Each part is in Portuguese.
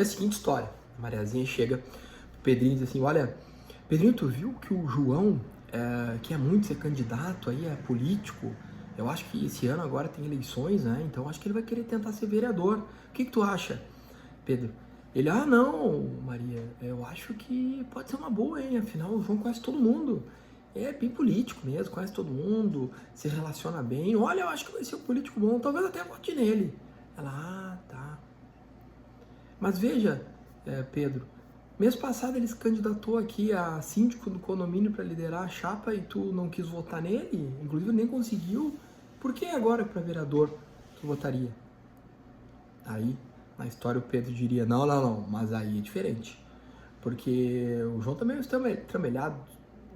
É a seguinte história. A Mariazinha chega pro Pedrinho e diz assim, olha, Pedrinho, tu viu que o João quer muito ser candidato aí, é político? Eu acho que esse ano agora tem eleições, né? Então acho que ele vai querer tentar ser vereador. O que tu acha, Pedro? Ele, não, Maria, eu acho que pode ser uma boa, hein? Afinal, o João conhece todo mundo. É bem político mesmo, conhece todo mundo, se relaciona bem. Olha, eu acho que vai ser um político bom, talvez até vote nele. Ela, tá. Mas veja, Pedro, mês passado ele se candidatou aqui a síndico do condomínio para liderar a chapa e tu não quis votar nele, inclusive nem conseguiu. Por que agora para vereador tu votaria? Aí, na história, o Pedro diria, não, mas aí é diferente. Porque o João também é tramelhado,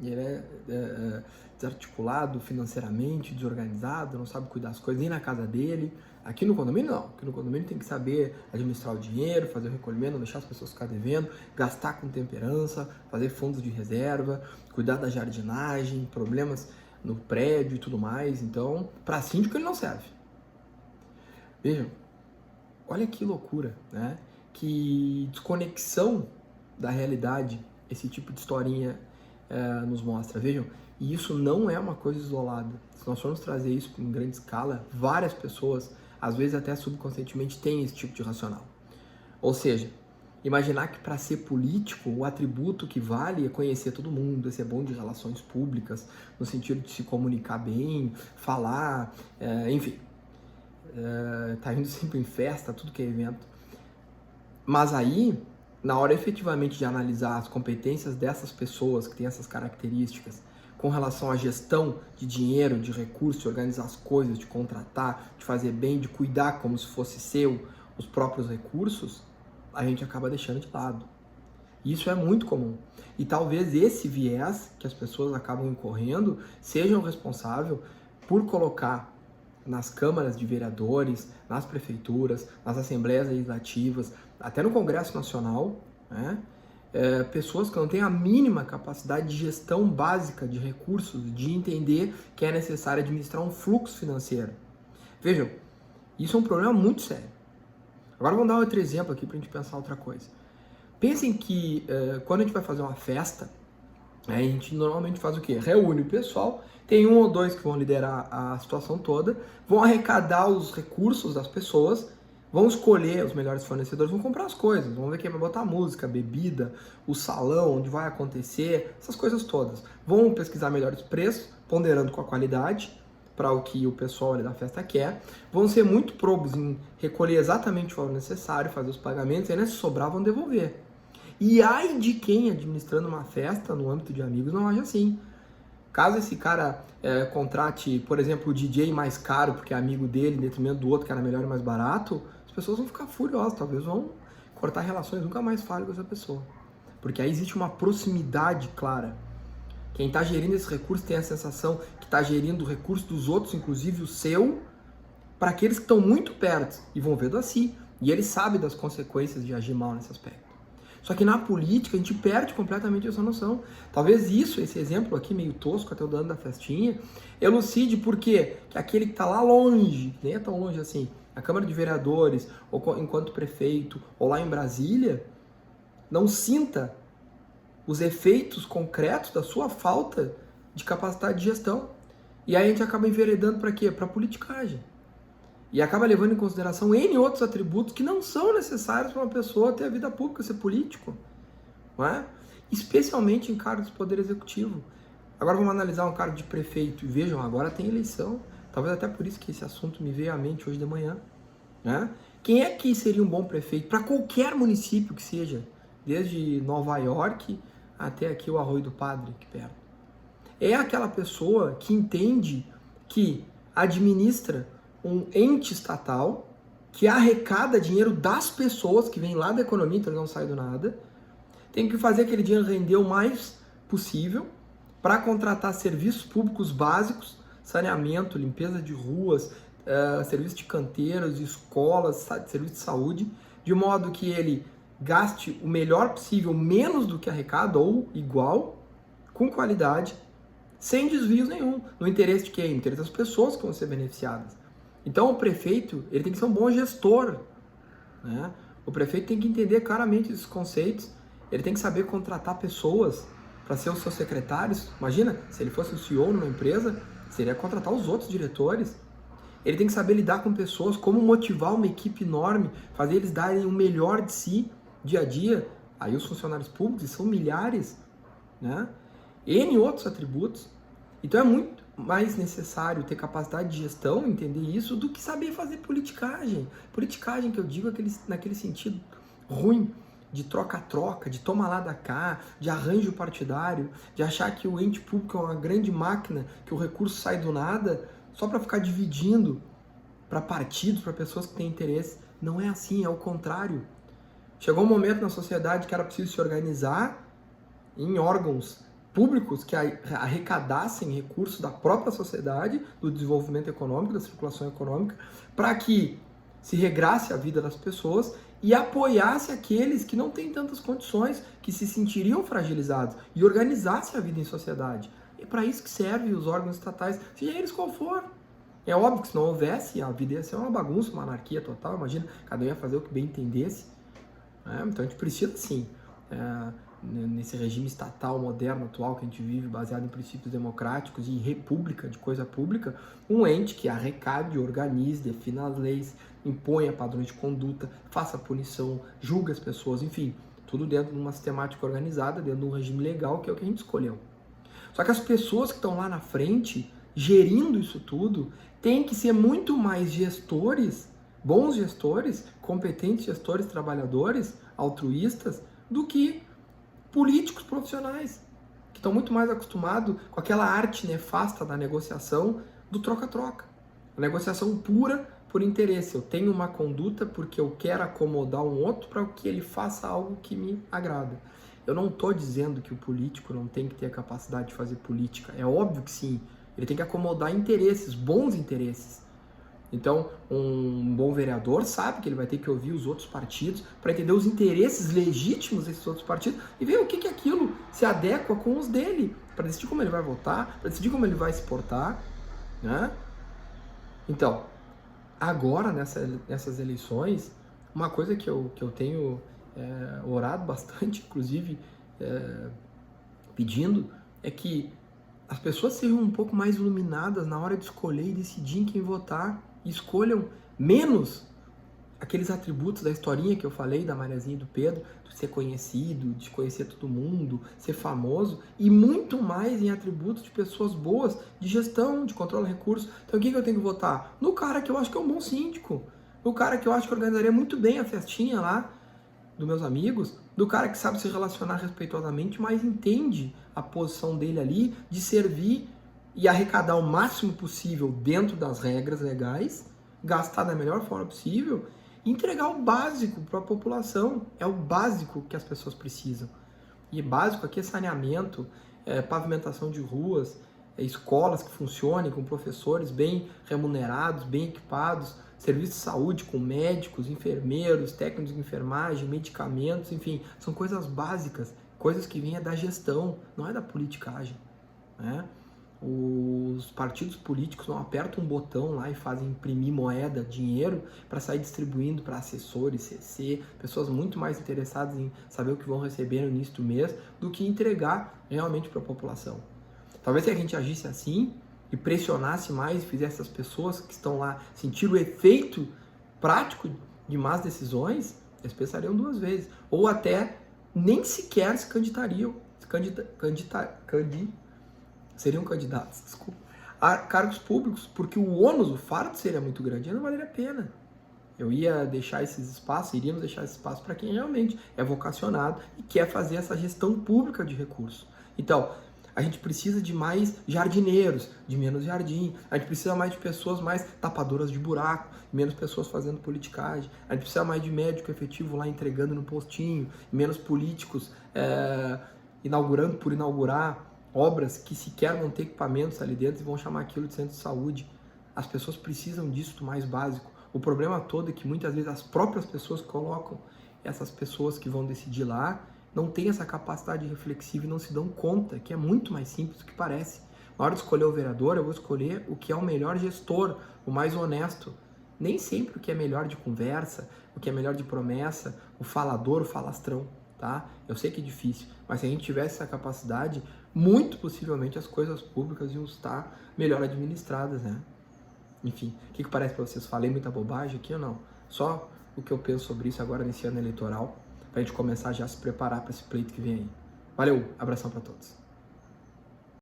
ele é desarticulado financeiramente, desorganizado, não sabe cuidar das coisas nem na casa dele. Aqui no condomínio, não. Aqui no condomínio tem que saber administrar o dinheiro, fazer o recolhimento, não deixar as pessoas ficarem devendo, gastar com temperança, fazer fundos de reserva, cuidar da jardinagem, problemas no prédio e tudo mais. Então, para síndico ele não serve. Vejam, olha que loucura, né? Que desconexão da realidade esse tipo de historinha nos mostra. Vejam, e isso não é uma coisa isolada. Se nós formos trazer isso em grande escala, várias pessoas, às vezes até subconscientemente, têm esse tipo de racional. Ou seja, imaginar que para ser político, o atributo que vale é conhecer todo mundo, é ser bom de relações públicas, no sentido de se comunicar bem, falar, enfim, tá indo sempre em festa, tudo que é evento. Mas aí, na hora efetivamente de analisar as competências dessas pessoas que têm essas características com relação à gestão de dinheiro, de recursos, de organizar as coisas, de contratar, de fazer bem, de cuidar como se fosse seu os próprios recursos, a gente acaba deixando de lado. Isso é muito comum. E talvez esse viés que as pessoas acabam incorrendo seja o responsável por colocar nas câmaras de vereadores, nas prefeituras, nas assembleias legislativas, até no Congresso Nacional, né? Pessoas que não têm a mínima capacidade de gestão básica de recursos, de entender que é necessário administrar um fluxo financeiro. Vejam, isso é um problema muito sério. Agora vamos dar outro exemplo aqui para a gente pensar outra coisa. Pensem que quando a gente vai fazer uma festa, a gente normalmente faz o quê? Reúne o pessoal, tem um ou dois que vão liderar a situação toda, vão arrecadar os recursos das pessoas, vão escolher os melhores fornecedores, vão comprar as coisas, vão ver quem vai botar a música, a bebida, o salão, onde vai acontecer, essas coisas todas. Vão pesquisar melhores preços, ponderando com a qualidade, para o que o pessoal ali da festa quer. Vão ser muito probos em recolher exatamente o valor necessário, fazer os pagamentos, e aí, se sobrar, vão devolver. E ai de quem administrando uma festa no âmbito de amigos não age assim. Caso esse cara contrate, por exemplo, o DJ mais caro porque é amigo dele, em detrimento do outro que era melhor e mais barato, as pessoas vão ficar furiosas, talvez vão cortar relações, nunca mais falem com essa pessoa. Porque aí existe uma proximidade clara. Quem está gerindo esse recurso tem a sensação que está gerindo o recurso dos outros, inclusive o seu, para aqueles que estão muito perto e vão vendo assim. E ele sabe das consequências de agir mal nesse aspecto. Só que na política a gente perde completamente essa noção. Talvez isso, esse exemplo aqui meio tosco, até o dano da festinha, elucide por quê? Que aquele que está lá longe, nem é tão longe assim, na Câmara de Vereadores, ou enquanto prefeito, ou lá em Brasília, não sinta os efeitos concretos da sua falta de capacidade de gestão. E aí a gente acaba enveredando para quê? Para politicagem. E acaba levando em consideração N outros atributos que não são necessários para uma pessoa ter a vida pública, ser político. Não é? Especialmente em cargos de poder executivo. Agora vamos analisar um cargo de prefeito. E vejam, agora tem eleição. Talvez até por isso que esse assunto me veio à mente hoje de manhã. Né? Quem é que seria um bom prefeito para qualquer município que seja? Desde Nova York até aqui o Arroio do Padre, aqui perto. É aquela pessoa que entende que administra um ente estatal que arrecada dinheiro das pessoas que vem lá da economia, então ele não sai do nada, tem que fazer aquele dinheiro render o mais possível para contratar serviços públicos básicos, saneamento, limpeza de ruas, serviço de canteiros, escolas, serviço de saúde, de modo que ele gaste o melhor possível, menos do que arrecada ou igual, com qualidade, sem desvios nenhum, no interesse de quem? No interesse das pessoas que vão ser beneficiadas. Então o prefeito ele tem que ser um bom gestor, né? O prefeito tem que entender claramente esses conceitos, ele tem que saber contratar pessoas para ser os seus secretários. Imagina, se ele fosse o CEO numa empresa, seria contratar os outros diretores. Ele tem que saber lidar com pessoas, como motivar uma equipe enorme, fazer eles darem o melhor de si, dia a dia. Aí os funcionários públicos, são milhares, né? N outros atributos. Então é muito mais necessário ter capacidade de gestão, entender isso, do que saber fazer politicagem. Politicagem que eu digo naquele sentido ruim, de troca-troca, de toma lá da cá, de arranjo partidário, de achar que o ente público é uma grande máquina, que o recurso sai do nada, só para ficar dividindo para partidos, para pessoas que têm interesse. Não é assim, é o contrário. Chegou um momento na sociedade que era preciso se organizar em órgãos públicos que arrecadassem recursos da própria sociedade, do desenvolvimento econômico, da circulação econômica, para que se regrasse a vida das pessoas e apoiasse aqueles que não têm tantas condições, que se sentiriam fragilizados, e organizasse a vida em sociedade. É para isso que servem os órgãos estatais, seja eles qual for. É óbvio que se não houvesse, a vida ia ser uma bagunça, uma anarquia total. Imagina, cada um ia fazer o que bem entendesse. Então a gente precisa, sim, nesse regime estatal moderno, atual, que a gente vive, baseado em princípios democráticos e em república, de coisa pública, um ente que arrecade, organize, defina as leis, imponha padrões de conduta, faça punição, julga as pessoas, enfim, tudo dentro de uma sistemática organizada, dentro de um regime legal, que é o que a gente escolheu. Só que as pessoas que estão lá na frente, gerindo isso tudo, têm que ser muito mais gestores, bons gestores, competentes gestores, trabalhadores, altruístas, do que políticos profissionais, que estão muito mais acostumados com aquela arte nefasta da negociação, do troca-troca. A negociação pura por interesse. Eu tenho uma conduta porque eu quero acomodar um outro para que ele faça algo que me agrada. Eu não estou dizendo que o político não tem que ter a capacidade de fazer política. É óbvio que sim. Ele tem que acomodar interesses, bons interesses. Então, um bom vereador sabe que ele vai ter que ouvir os outros partidos para entender os interesses legítimos desses outros partidos e ver o que aquilo se adequa com os dele, para decidir como ele vai votar, para decidir como ele vai se portar, né? Então, agora, nessas eleições, uma coisa que eu tenho orado bastante, inclusive pedindo, é que as pessoas sejam um pouco mais iluminadas na hora de escolher e decidir em quem votar, e escolham menos aqueles atributos da historinha que eu falei, da Mariazinha e do Pedro, de ser conhecido, de conhecer todo mundo, ser famoso, e muito mais em atributos de pessoas boas, de gestão, de controle de recursos. Então, quem que eu tenho que votar? No cara que eu acho que é um bom síndico, no cara que eu acho que organizaria muito bem a festinha lá dos meus amigos, do cara que sabe se relacionar respeitosamente, mas entende a posição dele ali de servir e arrecadar o máximo possível dentro das regras legais, gastar da melhor forma possível e entregar o básico para a população. É o básico que as pessoas precisam. E básico aqui é saneamento, pavimentação de ruas, escolas que funcionem com professores bem remunerados, bem equipados, serviço de saúde com médicos, enfermeiros, técnicos de enfermagem, medicamentos, enfim, são coisas básicas, coisas que vêm da gestão, não é da politicagem, né? Os partidos políticos não apertam um botão lá e fazem imprimir moeda, dinheiro, para sair distribuindo para assessores, CC, pessoas muito mais interessadas em saber o que vão receber no início do mês, do que entregar realmente para a população. Talvez se a gente agisse assim e pressionasse mais e fizesse as pessoas que estão lá sentir o efeito prático de más decisões, eles pensariam duas vezes. Ou até nem sequer se candidariam, seriam candidatos, desculpa, a cargos públicos, porque o ônus, o fardo seria muito grande, e não valeria a pena. Eu ia deixar esses espaços, iríamos deixar esse espaço para quem realmente é vocacionado e quer fazer essa gestão pública de recursos. Então, a gente precisa de mais jardineiros, de menos jardim. A gente precisa mais de pessoas mais tapadoras de buraco, menos pessoas fazendo politicagem. A gente precisa mais de médico efetivo lá entregando no postinho, menos políticos inaugurando por inaugurar obras que sequer vão ter equipamentos ali dentro e vão chamar aquilo de centro de saúde. As pessoas precisam disso mais básico. O problema todo é que muitas vezes as próprias pessoas colocam essas pessoas que vão decidir lá, não têm essa capacidade reflexiva e não se dão conta que é muito mais simples do que parece. Na hora de escolher o vereador, eu vou escolher o que é o melhor gestor, o mais honesto. Nem sempre o que é melhor de conversa, o que é melhor de promessa, o falador, o falastrão, tá? Eu sei que é difícil, mas se a gente tivesse essa capacidade, muito possivelmente as coisas públicas iam estar melhor administradas, né? Enfim, o que parece para vocês? Falei muita bobagem aqui ou não? Só o que eu penso sobre isso agora nesse ano eleitoral, pra gente começar já a se preparar para esse pleito que vem aí. Valeu, abração para todos.